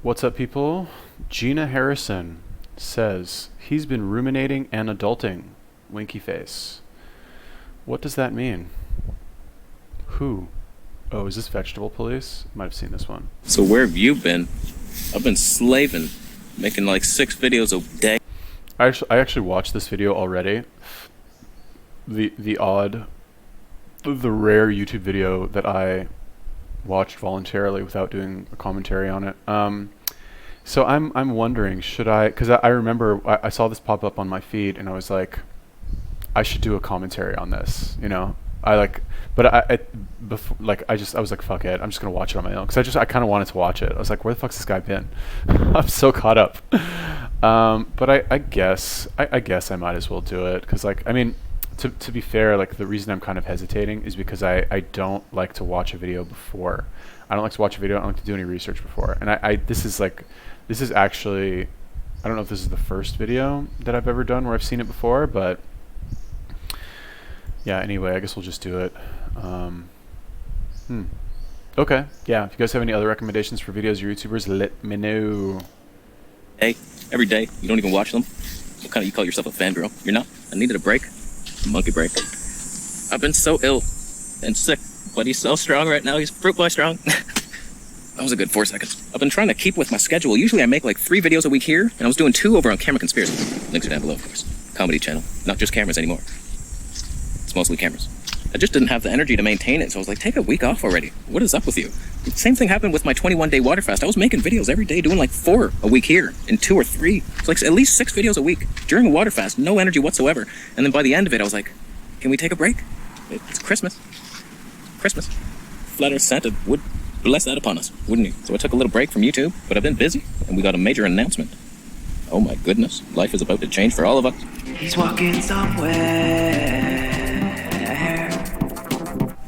What's up, people? Gina Harrison says he's been ruminating and adulting. Winky face. What does that mean? Who? Oh, is this Vegetable Police? Might have seen this one. So where have you been? I've been slaving, making like 6 videos a day. I actually watched this video already. The rare YouTube video that I watched voluntarily without doing a commentary on it. So I'm wondering, should I? Because I remember I saw this pop up on my feed, and I was like, I should do a commentary on this. You know, before, like I was like, fuck it, I'm just gonna watch it on my own because I kind of wanted to watch it. I was like, where the fuck's this guy been? I'm so caught up. But I guess I might as well do it because, like, I mean, to be fair, like, the reason I'm kind of hesitating is because I don't like to watch a video before. I don't like to watch a video. I don't like to do any research before. And this is actually, I don't know if this is the first video that I've ever done where I've seen it before, but yeah, anyway, I guess we'll just do it. Okay, yeah, if you guys have any other recommendations for videos or YouTubers, let me know. Hey, every day. You don't even watch them. What kind of, you call yourself a fangirl? You're not. I needed a break. A monkey break. I've been so ill and sick, but he's so strong right now. He's fruit boy strong. That was a good 4 seconds. I've been trying to keep with my schedule. Usually I make like 3 videos a week here, and I was doing 2 over on Camera Conspiracy. Links are down below, of course. Comedy channel. Not just cameras anymore. It's mostly cameras. I just didn't have the energy to maintain it, so I was like, take a week off already. What is up with you? The same thing happened with my 21-day water fast. I was making videos every day, doing like 4 a week here, and 2 or 3. It's like at least 6 videos a week. During a water fast, no energy whatsoever. And then by the end of it, I was like, can we take a break? It's Christmas. Christmas. Flat Earth Santa would bless that upon us, wouldn't he? So I took a little break from YouTube, but I've been busy, and we got a major announcement. Oh my goodness, life is about to change for all of us. He's walking somewhere.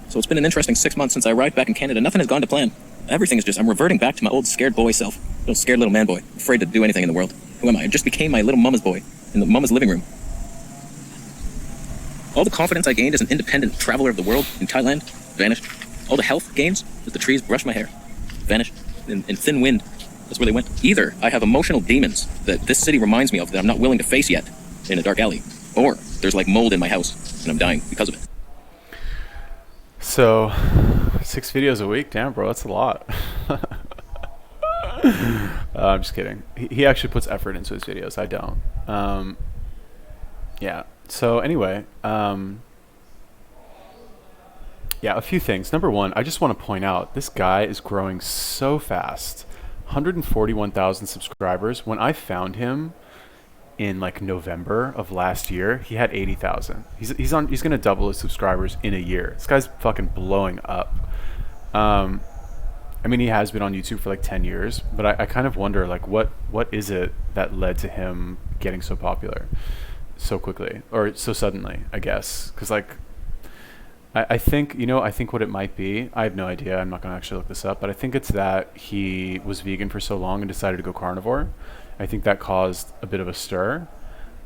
So it's been an interesting 6 months since I arrived back in Canada. Nothing has gone to plan. Everything is just, I'm reverting back to my old scared boy self. Little scared little man boy, afraid to do anything in the world. Who am I? I just became my little mama's boy in the mama's living room. All the confidence I gained as an independent traveler of the world in Thailand vanished. All the health gains as the trees brushed my hair vanished. In thin wind, that's where they went. Either I have emotional demons that this city reminds me of that I'm not willing to face yet in a dark alley, or there's like mold in my house and I'm dying because of it. So, 6 videos a week? Damn, bro, that's a lot. I'm just kidding. He actually puts effort into his videos. I don't. Yeah. So anyway, yeah, a few things. Number one, I just want to point out this guy is growing so fast. 141,000 subscribers. When I found him in like November of last year, he had 80,000. He's gonna double his subscribers in a year. This guy's fucking blowing up. I mean, he has been on YouTube for like 10 years, but I kind of wonder, like, what is it that led to him getting so popular so quickly or so suddenly, I guess? Because, like, I think, you know, I think what it might be, I have no idea, I'm not going to actually look this up, but I think it's that he was vegan for so long and decided to go carnivore. I think that caused a bit of a stir.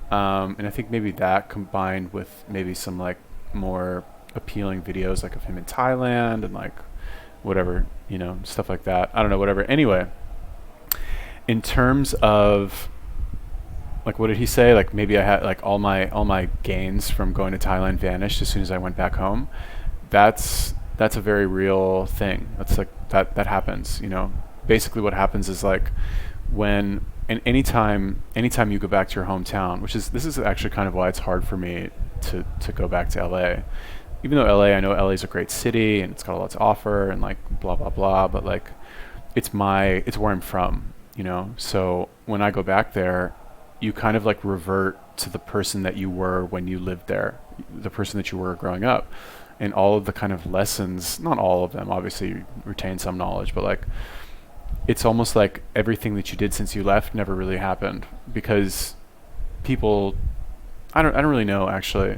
And I think maybe that combined with maybe some, like, more appealing videos, like, of him in Thailand and, like, whatever, you know, stuff like that. I don't know, whatever. Anyway, in terms of, like, what did he say? Like, maybe I had, like, all my gains from going to Thailand vanished as soon as I went back home. That's a very real thing. That's like, that happens, you know. Basically what happens is, like, when, and anytime you go back to your hometown, this is actually kind of why it's hard for me to go back to LA. Even though I know LA is a great city and it's got a lot to offer and, like, blah blah blah, but, like, it's where I'm from, you know. So when I go back there, you kind of, like, revert to the person that you were when you lived there, the person that you were growing up, and all of the kind of lessons, not all of them, obviously you retain some knowledge, but, like, it's almost like everything that you did since you left never really happened because people, I don't really know, actually.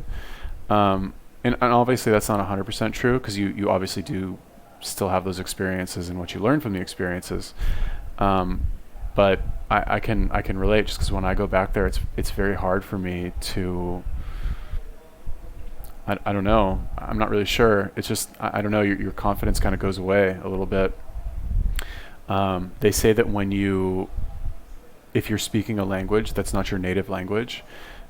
And obviously that's not 100% true because you obviously do still have those experiences and what you learn from the experiences. But I can relate just because when I go back there, it's very hard for me to, I don't know, I'm not really sure. It's just, I don't know, your confidence kind of goes away a little bit. They say that if you're speaking a language that's not your native language,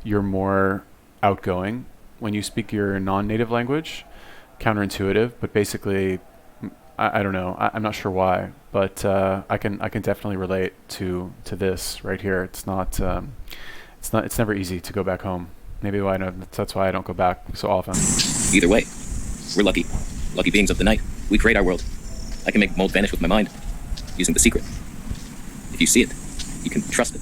you're more outgoing when you speak your non-native language. Counterintuitive, but basically, I don't know. I'm not sure why, but I can definitely relate to this right here. It's never easy to go back home. Maybe that's why I don't go back so often. Either way, we're lucky. Lucky beings of the night. We create our world. I can make mold vanish with my mind, using the secret. If you see it, you can trust it.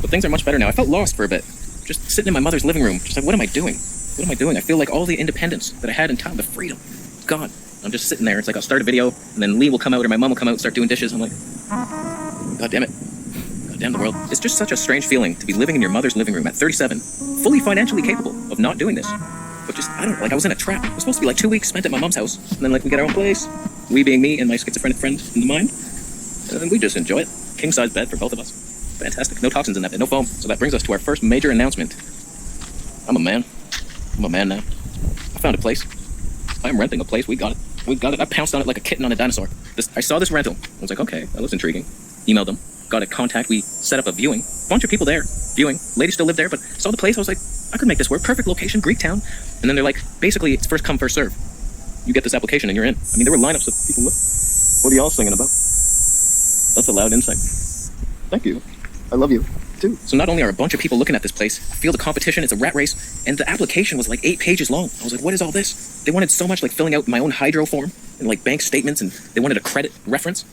But things are much better now. I felt lost for a bit. Just sitting in my mother's living room, just like, what am I doing? What am I doing? I feel like all the independence that I had in town, the freedom, gone. I'm just sitting there. It's like I'll start a video, and then Lee will come out, or my mom will come out and start doing dishes. I'm like, God damn it. God damn the world. It's just such a strange feeling to be living in your mother's living room at 37, fully financially capable of not doing this. But just, I don't know, like I was in a trap. It was supposed to be like 2 weeks spent at my mom's house, and then like we get our own place, we being me and my schizophrenic friend in the mind, and then we just enjoy it. King-size bed for both of us. Fantastic. No toxins in that bed, no foam. So that brings us to our first major announcement. I'm a man. I'm a man now. I found a place. I'm renting a place. We got it. We got it. I pounced on it like a kitten on a dinosaur. I saw this rental. I was like, okay, that looks intriguing. Emailed them. Got a contact. We set up a viewing. Bunch of people there. Viewing. Lady still lived there, but saw the place. I was like, I could make this work. Perfect location. Greek town. And then they're like, basically, it's first come, first serve. You get this application and you're in. I mean, there were lineups of people. What are y'all singing about? That's a loud insight. Thank you. I love you, too. So not only are a bunch of people looking at this place, I feel the competition, it's a rat race, and the application was like 8 pages long. I was like, what is all this? They wanted so much, like filling out my own hydro form, and like bank statements, and they wanted a credit reference.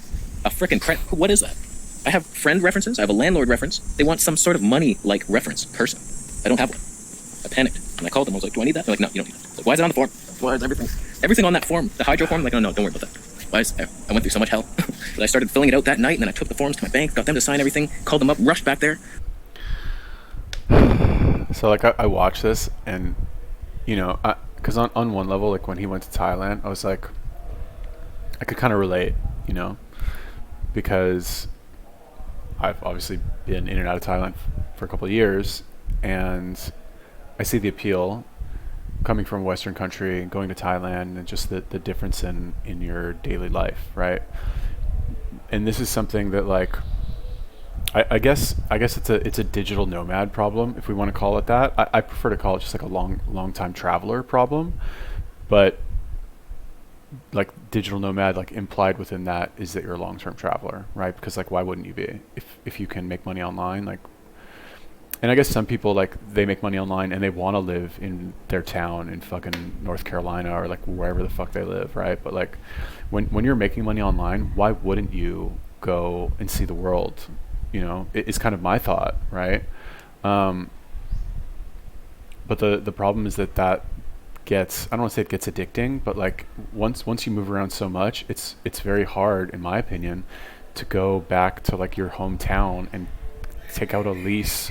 A frickin' credit, what is that? I have friend references, I have a landlord reference. They want some sort of money-like reference person. I don't have one. I panicked, and I called them, I was like, do I need that? They're like, no, you don't need that. Like, why is it on the form? Why is everything on that form, the hydro form? Like, no, don't worry about that. I went through so much hell. But I started filling it out that night, and then I took the forms to my bank, got them to sign everything, called them up, rushed back there. So like I watched this, and because on one level, like when he went to Thailand, I was like, I could kind of relate, because I've obviously been in and out of Thailand for a couple of years, and I see the appeal coming from a Western country, going to Thailand, and just the difference in your daily life, right? And this is something that like I guess it's a digital nomad problem, if we want to call it that. I prefer to call it just like a long time traveler problem, but like digital nomad, like implied within that is that you're a long-term traveler, right? Because like why wouldn't you be if you can make money online? Like, and I guess some people like they make money online and they want to live in their town in fucking North Carolina or like wherever the fuck they live, right? But like when you're making money online, why wouldn't you go and see the world? It's kind of my thought, right? But the problem is that gets, I don't want to say it gets addicting, but like once you move around so much, it's very hard, in my opinion, to go back to like your hometown and take out a lease,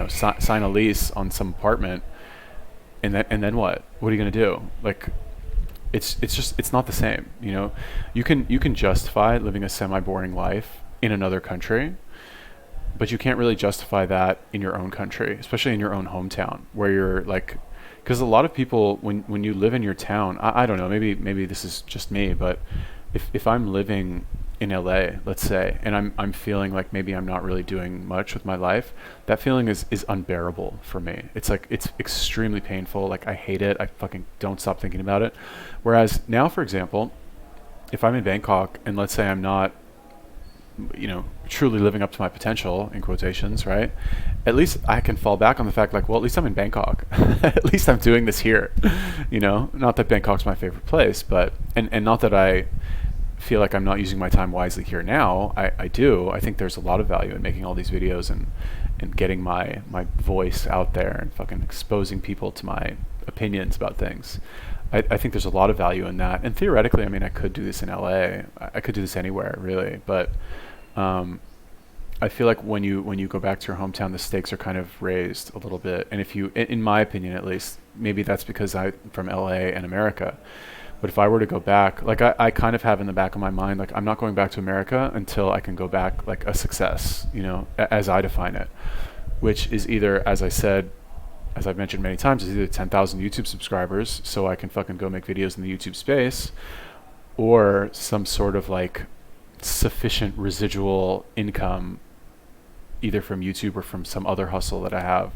sign a lease on some apartment, and then what are you gonna do? Like it's not the same. You can justify living a semi-boring life in another country, but you can't really justify that in your own country, especially in your own hometown, where you're like, because a lot of people, when you live in your town, I don't know, maybe this is just me, but if I'm living in LA, let's say, and I'm feeling like maybe I'm not really doing much with my life, that feeling is unbearable for me. It's like, it's extremely painful. Like I hate it. I fucking don't stop thinking about it. Whereas now, for example, if I'm in Bangkok and let's say I'm not, truly living up to my potential, in quotations, right? At least I can fall back on the fact like, well, at least I'm in Bangkok. At least I'm doing this here. Not that Bangkok's my favorite place, but, and not that I feel like I'm not using my time wisely here now. I do. I think there's a lot of value in making all these videos and getting my voice out there and fucking exposing people to my opinions about things. I think there's a lot of value in that. And theoretically, I mean, I could do this in LA. I could do this anywhere, really. But I feel like when you go back to your hometown, the stakes are kind of raised a little bit. And if you, in my opinion at least, maybe that's because I'm from LA and America. But if I were to go back, like I kind of have in the back of my mind, like I'm not going back to America until I can go back like a success, as I define it, which is either, as I said, as I've mentioned many times, is either 10,000 YouTube subscribers so I can fucking go make videos in the YouTube space, or some sort of like sufficient residual income, either from YouTube or from some other hustle that I have,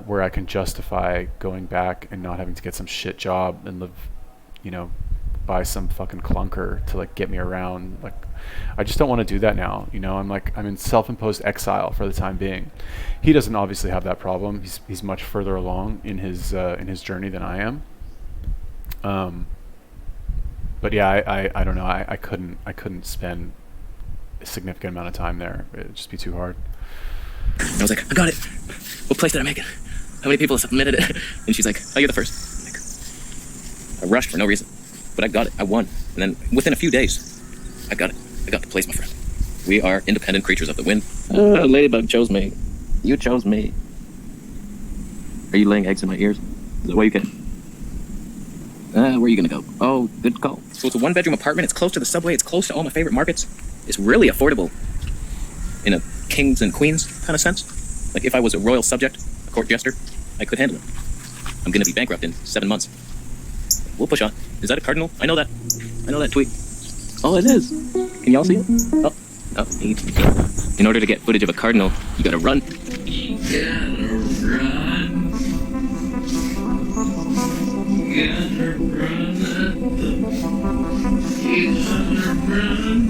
where I can justify going back and not having to get some shit job and live, you know, buy some fucking clunker to like get me around. Like, I just don't want to do that now. You know, I'm in self-imposed exile for the time being. He doesn't obviously have that problem. He's much further along in his journey than I am. But yeah, I don't know. I couldn't spend a significant amount of time there. It'd just be too hard. I was like, I got it. What place did I make it? How many people have submitted it? And she's like, oh, you're the first. Like, I rushed for no reason, but I got it. I won. And then within a few days, I got it. I got the place, my friend. We are independent creatures of the wind. Ladybug chose me. You chose me. Are you laying eggs in my ears? Is that why you came? Where are you gonna go? Oh, good call. So it's a one-bedroom apartment. It's close to the subway. It's close to all my favorite markets. It's really affordable in a kings and queens kind of sense. Like if I was a royal subject, a court jester, I could handle it. I'm gonna be bankrupt in 7 months. We'll push on. Is that a cardinal? I know that. I know that tweet. Oh, it is. Can y'all see it? Oh, neat. In order to get footage of a cardinal, you gotta run. You gotta run. You gotta run. You gotta run.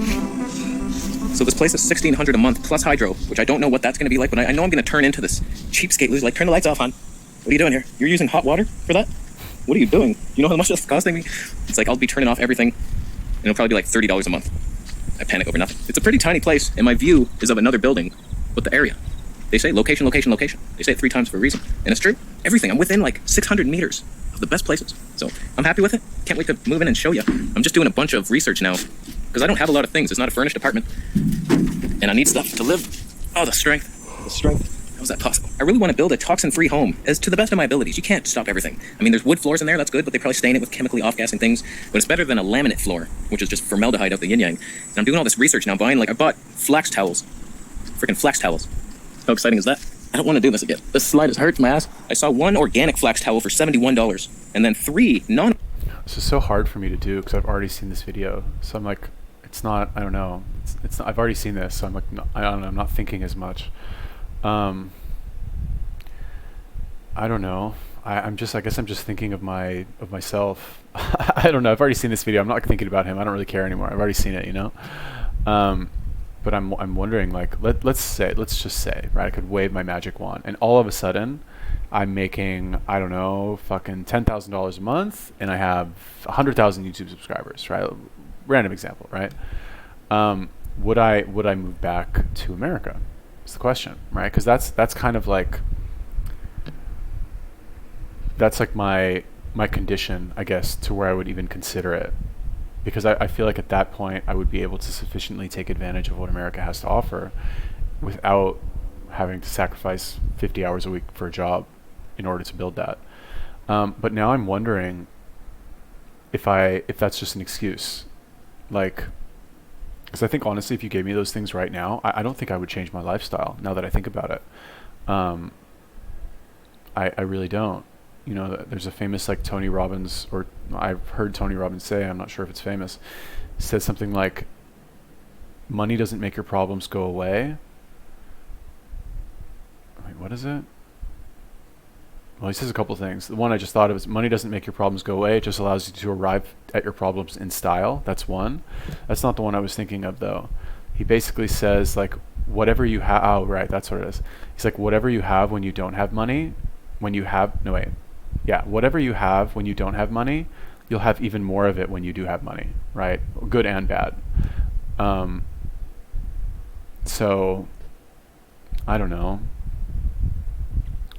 So this place is $1,600 a month plus hydro, which I don't know what that's gonna be like, but I know I'm gonna turn into this cheapskate loser. Like, turn the lights off, hon. What are you doing here? You're using hot water for that? What are you doing? You know how much that's costing me? It's like I'll be turning off everything, and it'll probably be like $30 a month. I panic over nothing. It's a pretty tiny place, and my view is of another building, but the area. They say location, location, location. They say it 3 times for a reason, and it's true. Everything. I'm within like 600 meters of the best places, so I'm happy with it. Can't wait to move in and show you. I'm just doing a bunch of research now, because I don't have a lot of things. It's not a furnished apartment, and I need stuff to live. Oh, the strength. The strength. How is that possible? I really want to build a toxin-free home as to the best of my abilities. You can't stop everything. I mean, there's wood floors in there, that's good, but they probably stain it with chemically off-gassing things. But it's better than a laminate floor, which is just formaldehyde out the yin-yang. And I'm doing all this research now, buying, like, I bought flax towels. Freaking flax towels. How exciting is that? I don't want to do this again. This slide has hurt my ass. I saw 1 organic flax towel for $71, and then 3 non... This is so hard for me to do because I've already seen this video. So I'm like, it's not, I don't know. It's not, I've already seen this, so I'm like, no, I don't know, I'm not thinking as much. I don't know. I guess I'm just thinking of myself. I don't know. I've already seen this video. I'm not thinking about him. I don't really care anymore. I've already seen it, you know? But I'm wondering, like, let's just say, right, I could wave my magic wand and all of a sudden I'm making, I don't know, fucking $10,000 a month and I have 100,000 YouTube subscribers, right? Random example, right? Would I move back to America? Is the question, right? Because that's kind of like, that's like my condition, I guess, to where I would even consider it. Because I feel like at that point I would be able to sufficiently take advantage of what America has to offer without having to sacrifice 50 hours a week for a job in order to build that. But now I'm wondering if that's just an excuse. Like, because I think honestly, if you gave me those things right now, I don't think I would change my lifestyle now that I think about it. I really don't. You know, there's a famous, like, Tony Robbins, or I've heard Tony Robbins say, I'm not sure if it's famous, said something like, money doesn't make your problems go away. Wait, what is it? Well, he says a couple of things. The one I just thought of is, money doesn't make your problems go away. It just allows you to arrive at your problems in style. That's one. That's not the one I was thinking of, though. He basically says, like, whatever you have, oh, right, that's what it is. He's like, whatever you have when you don't have money, whatever you have when you don't have money, you'll have even more of it when you do have money, right? Good and bad. So, I don't know.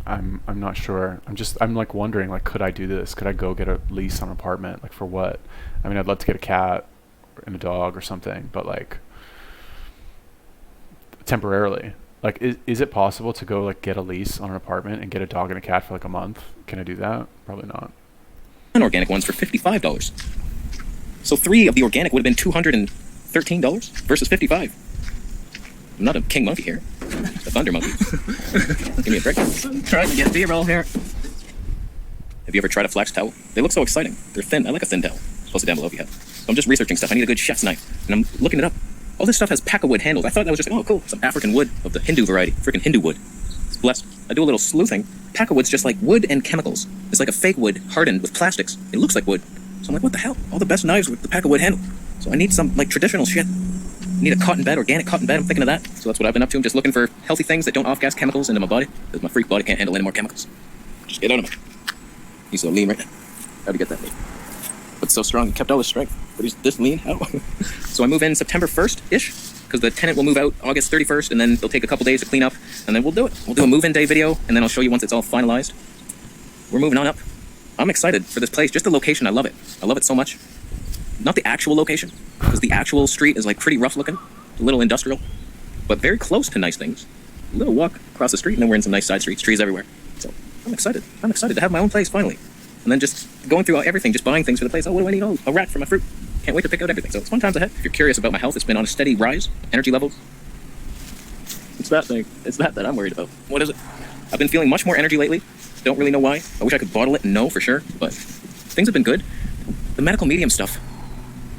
I'm not sure. I'm like wondering, like, could I do this? Could I go get a lease on an apartment? Like, for what? I mean, I'd love to get a cat and a dog or something, but like, temporarily. Like, is it possible to go, like, get a lease on an apartment and get a dog and a cat for like a month? Can I do that? Probably not. Unorganic ones for $55. So 3 of the organic would have been $213 versus $55. I'm not a king monkey here. The thunder monkey. Give me a break. I'm trying to get B-roll here. Have you ever tried a flax towel? They look so exciting. They're thin. I like a thin towel. Post it down below if you have. So I'm just researching stuff. I need a good chef's knife. And I'm looking it up. All this stuff has Packwood handles. I thought that was just, oh, cool, some African wood of the Hindu variety. Freaking Hindu wood. It's blessed. I do a little sleuthing. Packwood's just like wood and chemicals. It's like a fake wood hardened with plastics. It looks like wood. So I'm like, what the hell? All the best knives with the Packwood handle. So I need some, like, traditional shit. I need a cotton bed, organic cotton bed. I'm thinking of that. So that's what I've been up to. I'm just looking for healthy things that don't off-gas chemicals into my body, because my freak body can't handle any more chemicals. Just get out of me. He's so lean right now. How'd he get that lean? But so strong, he kept all his strength. But he's this lean? How? So I move in September 1st-ish, because the tenant will move out August 31st, and then they'll take a couple days to clean up, and then we'll do it. We'll do a move-in day video, and then I'll show you once it's all finalized. We're moving on up. I'm excited for this place. Just the location, I love it. I love it so much. Not the actual location, because the actual street is like pretty rough looking, a little industrial, but very close to nice things. A little walk across the street, and then we're in some nice side streets, trees everywhere. So I'm excited. I'm excited to have my own place finally. And then just going through everything, just buying things for the place. Oh, what do I need? Oh, a rat for my fruit. Can't wait to pick out everything. So it's fun times ahead. If you're curious about my health, it's been on a steady rise. Energy levels. It's that thing. It's that I'm worried about. What is it? I've been feeling much more energy lately. Don't really know why. I wish I could bottle it and know for sure, but things have been good. The medical medium stuff,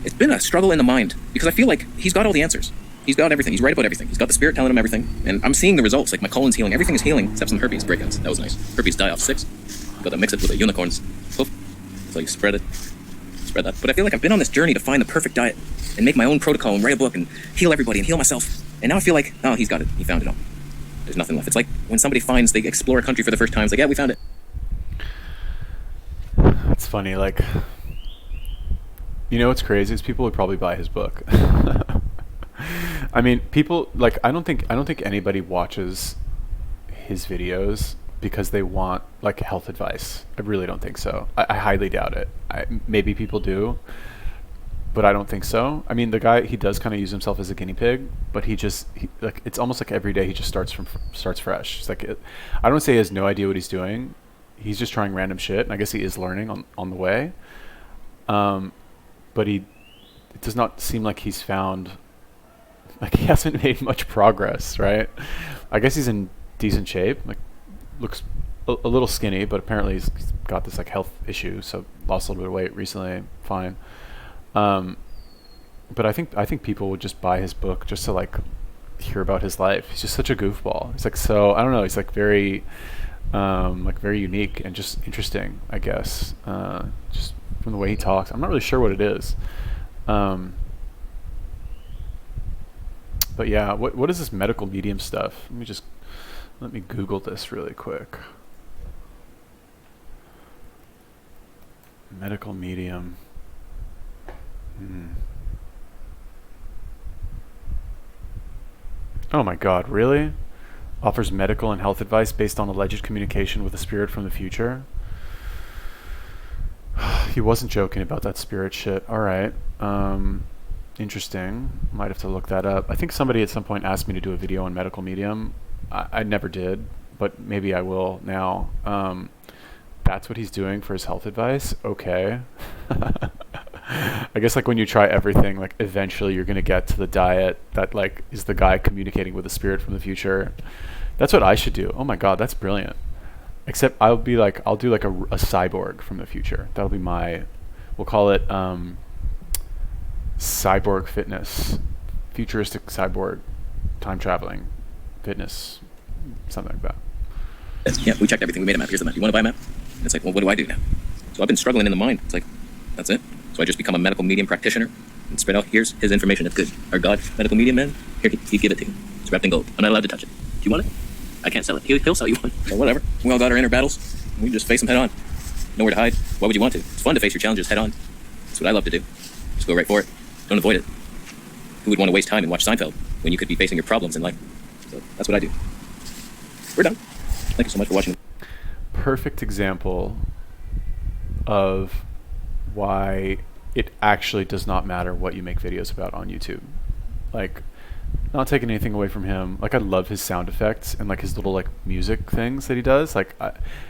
it's been a struggle in the mind, because I feel like he's got all the answers. He's got everything. He's right about everything. He's got the spirit telling him everything. And I'm seeing the results. Like my colon's healing. Everything is healing except some herpes breakouts. That was nice. Herpes die off 6. Got to mix it with a unicorn's hoof. So you spread it. Spread that. But I feel like I've been on this journey to find the perfect diet and make my own protocol and write a book and heal everybody and heal myself. And now I feel like, oh, he's got it. He found it all. There's nothing left. It's like when somebody they explore a country for the first time. It's like, yeah, we found it. It's funny, like, you know what's crazy is people would probably buy his book. I mean, people, like, I don't think anybody watches his videos because they want, like, health advice. I really don't think so. I highly doubt it. Maybe people do, but I don't think so. I mean, the guy, he does kind of use himself as a guinea pig, but like, it's almost like every day he just starts fresh. It's like, I don't say he has no idea what he's doing. He's just trying random shit, and I guess he is learning on the way. But it does not seem like he's found, like, he hasn't made much progress, right? I guess he's in decent shape, like, looks a little skinny, but apparently he's got this, like, health issue, so lost a little bit of weight recently, fine. But I think people would just buy his book just to, like, hear about his life. He's just such a goofball. He's like, so, I don't know, he's like very unique and just interesting, I guess, just from the way he talks. I'm not really sure what it is. But yeah, what is this medical medium stuff? Let me Google this really quick. Medical medium. Oh my God, really? Offers medical and health advice based on alleged communication with a spirit from the future. He wasn't joking about that spirit shit. All right. Interesting. Might have to look that up. I think somebody at some point asked me to do a video on medical medium. I never did, but maybe I will now. That's what he's doing for his health advice. Okay. I guess, like, when you try everything, like, eventually you're going to get to the diet that, like, is the guy communicating with a spirit from the future. That's what I should do. Oh my God, that's brilliant. Except I'll do like a cyborg from the future. That'll be we'll call it cyborg fitness, futuristic cyborg, time traveling fitness, something like that. Yeah, we checked everything. We made a map. Here's the map. You want to buy a map? And it's like, well, what do I do now? So I've been struggling in the mind. It's like, that's it. So I just become a medical medium practitioner and spread out. Here's his information. It's good. Our God, medical medium man. Here, he give it to you. It's wrapped in gold. I'm not allowed to touch it. Do you want it? I can't sell it. He'll sell you one. So whatever. We all got our inner battles. We just face them head on. Nowhere to hide. Why would you want to? It's fun to face your challenges head on. That's what I love to do. Just go right for it. Don't avoid it. Who would want to waste time and watch Seinfeld when you could be facing your problems in life? So that's what I do. We're done. Thank you so much for watching. Perfect example of why it actually does not matter what you make videos about on YouTube. Like, not taking anything away from him. Like, I love his sound effects and, like, his little, like, music things that he does. Like,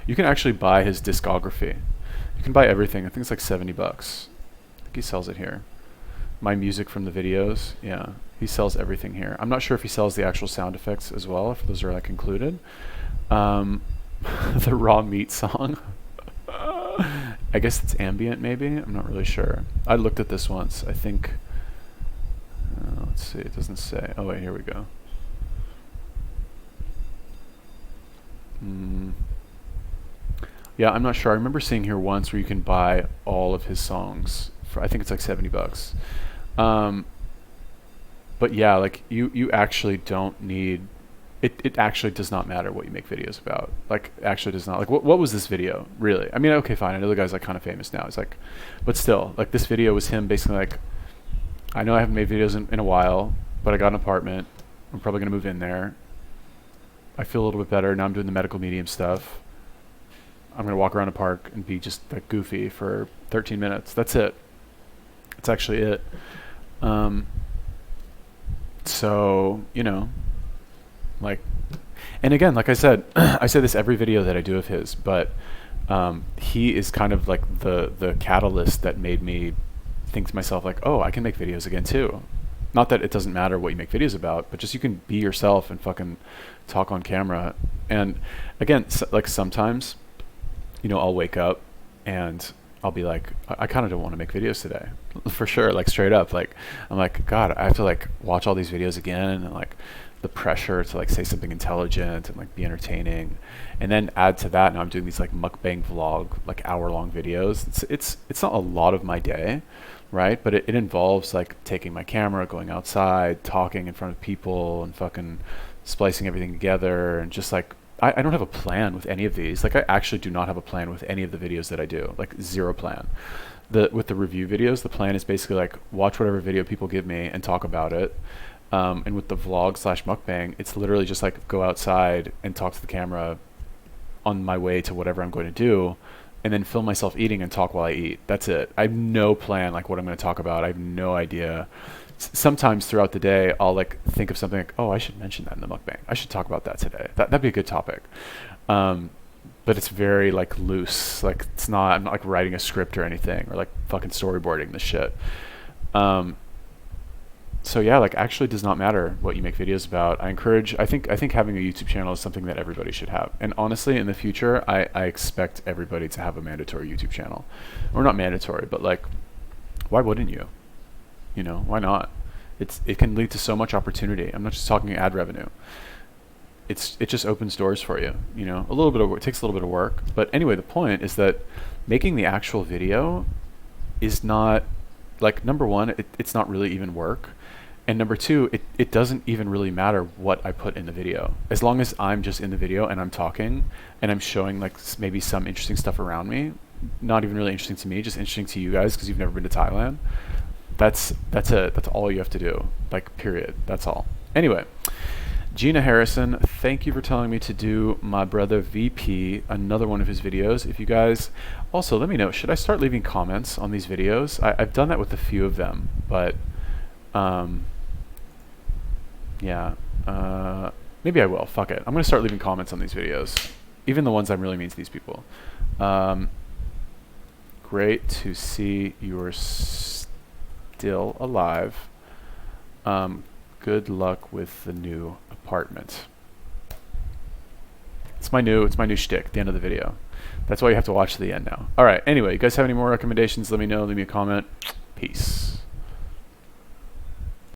you can actually buy his discography. You can buy everything. I think it's like $70. I think he sells it here. My music from the videos. Yeah, he sells everything here. I'm not sure if he sells the actual sound effects as well, if those are, like, included. The raw meat song. I guess it's ambient, maybe. I'm not really sure. I looked at this once. I think. Let's Let's see. It doesn't say. Oh wait, here we go. Yeah, I'm not sure. I remember seeing here once where you can buy all of his songs for, I think it's like $70. But yeah, like you actually don't need it actually does not matter what you make videos about. Like actually does not. Like what was this video really? I mean, okay, fine. I know the guy's like kind of famous now. It's like, but still, like this video was him basically like, I know I haven't made videos in a while, but I got an apartment. I'm probably gonna move in there. I feel a little bit better now. I'm doing the medical medium stuff. I'm gonna walk around a park and be just like goofy for 13 minutes. That's it. That's actually it. So you know, like, and again, like I said, I say this every video that I do of his, but he is kind of like the catalyst that made me think to myself like, oh, I can make videos again too. Not that it doesn't matter what you make videos about, but just you can be yourself and fucking talk on camera. And again, like sometimes, you know, I'll wake up and I'll be like, I kind of don't want to make videos today, for sure. Like straight up, like I'm like, God, I have to like watch all these videos again, and like the pressure to like say something intelligent and like be entertaining, and then add to that, now I'm doing these like mukbang vlog, like hour-long videos. It's not a lot of my day, right? But it involves like taking my camera, going outside, talking in front of people, and fucking splicing everything together, and just like I don't have a plan with any of these. Like I actually do not have a plan with any of the videos that I do. Like zero plan. With the review videos, the plan is basically like watch whatever video people give me and talk about it. And with the vlog / mukbang, it's literally just like go outside and talk to the camera on my way to whatever I'm going to do, and then film myself eating and talk while I eat. That's it. I have no plan like what I'm going to talk about. I have no idea. Sometimes throughout the day, I'll like think of something like, oh, I should mention that in the mukbang. I should talk about that today. That'd be a good topic. But it's very like loose. Like I'm not like writing a script or anything, or like fucking storyboarding this shit. So yeah, like actually does not matter what you make videos about. I think having a YouTube channel is something that everybody should have. And honestly, in the future, I expect everybody to have a mandatory YouTube channel. Or not mandatory, but like, why wouldn't you? You know, why not? It can lead to so much opportunity. I'm not just talking ad revenue. It just opens doors for you. You know, it takes a little bit of work. But anyway, the point is that making the actual video is not, like, number one, it's not really even work. And number two, it doesn't even really matter what I put in the video. As long as I'm just in the video and I'm talking and I'm showing like maybe some interesting stuff around me, not even really interesting to me, just interesting to you guys because you've never been to Thailand. That's it. That's all you have to do. Like, period. That's all. Anyway, Gina Harrison, thank you for telling me to do my brother VP, another one of his videos. If you guys, also let me know, should I start leaving comments on these videos? I've done that with a few of them, but yeah, maybe I will. Fuck it. I'm going to start leaving comments on these videos, even the ones I'm really mean to these people. Great to see you're still alive. Good luck with the new apartment. It's my new shtick at the end of the video. That's why you have to watch to the end now. All right. Anyway, you guys have any more recommendations? Let me know. Leave me a comment. Peace.